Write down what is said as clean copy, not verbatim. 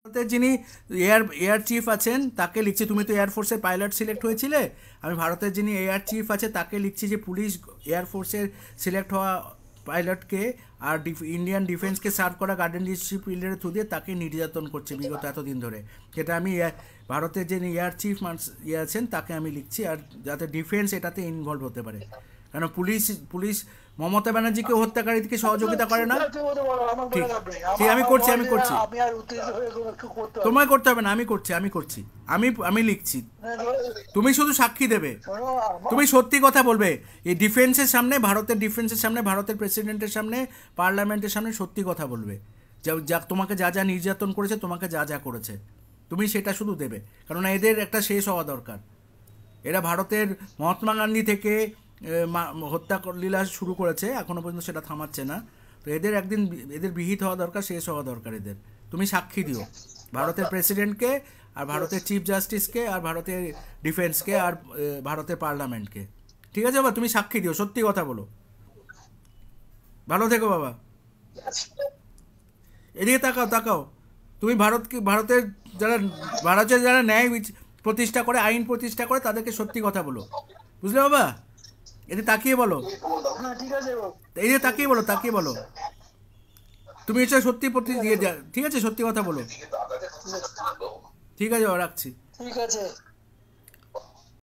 ভারতের যিনি air chief আছেন তাকে লিখছি, তুমি তো এয়ারফোর্সের পাইলট সিলেক্ট হয়েছিলে, আমি ভারতের যিনি এয়ার চিফ আছে তাকে লিখছি যে পুলিশ এয়ারফোর্সের সিলেক্ট হওয়া পাইলটকে আর ইন্ডিয়ান ডিফেন্সকে সার্ভ করা গার্ডেনশিপ ফিল্ডের থ্রু দিয়ে তাকে নির্যাতন করছে বিগত এতদিন ধরে। যেটা আমি ভারতের যিনি এয়ার চিফ আছেন তাকে আমি লিখছি, আর যাতে ডিফেন্স এটাতে ইনভলভ হতে পারে, কারণ পুলিশ পুলিশ মমতা ব্যানার্জিকে হত্যাকারীকে সহযোগিতা করে না। ঠিক, ঠিক, আমি করছি, আমি করছি, তোমায় করতে হবে না, আমি করছি, আমি করছি, আমি লিখছি, তুমি শুধু সাক্ষী দেবে, তুমি সত্যি কথা বলবে এই ডিফেন্সের সামনে, ভারতের ডিফেন্সের সামনে, ভারতের প্রেসিডেন্টের সামনে, পার্লামেন্টের সামনে সত্যি কথা বলবে, যা যা তোমাকে যা যা নির্যাতন করেছে, তোমাকে যা যা করেছে, তুমি সেটা শুধু দেবে, কারণ এদের একটা শেষ হওয়া দরকার। এরা ভারতের মহাত্মা গান্ধী থেকে হত্যা লীলা শুরু করেছে, এখনো পর্যন্ত সেটা থামাচ্ছে না। তো এদের একদিন এদের বিহিত হওয়া দরকার, শেষ হওয়া দরকার এদের। তুমি সাক্ষী দিও ভারতের প্রেসিডেন্টকে, আর ভারতের চিফ জাস্টিসকে, আর ভারতের ডিফেন্সকে, আর ভারতের পার্লামেন্টকে। ঠিক আছে বাবা, তুমি সাক্ষী দিও, সত্যি কথা বলো। ভালো থেকো বাবা। এদিকে তাকাও, তাকাও। তুমি ভারতের যারা ন্যায় প্রতিষ্ঠা করে, আইন প্রতিষ্ঠা করে, তাদেরকে সত্যি কথা বলো, বুঝলে বাবা? এদিকে তাকিয়ে বলো, এদিকে তাকিয়ে বলো, তাকিয়ে বলো। তুমি এটা সত্যি দিয়ে ঠিক আছে, সত্যি কথা বলো। ঠিক আছে বাবা, রাখছি। ঠিক আছে।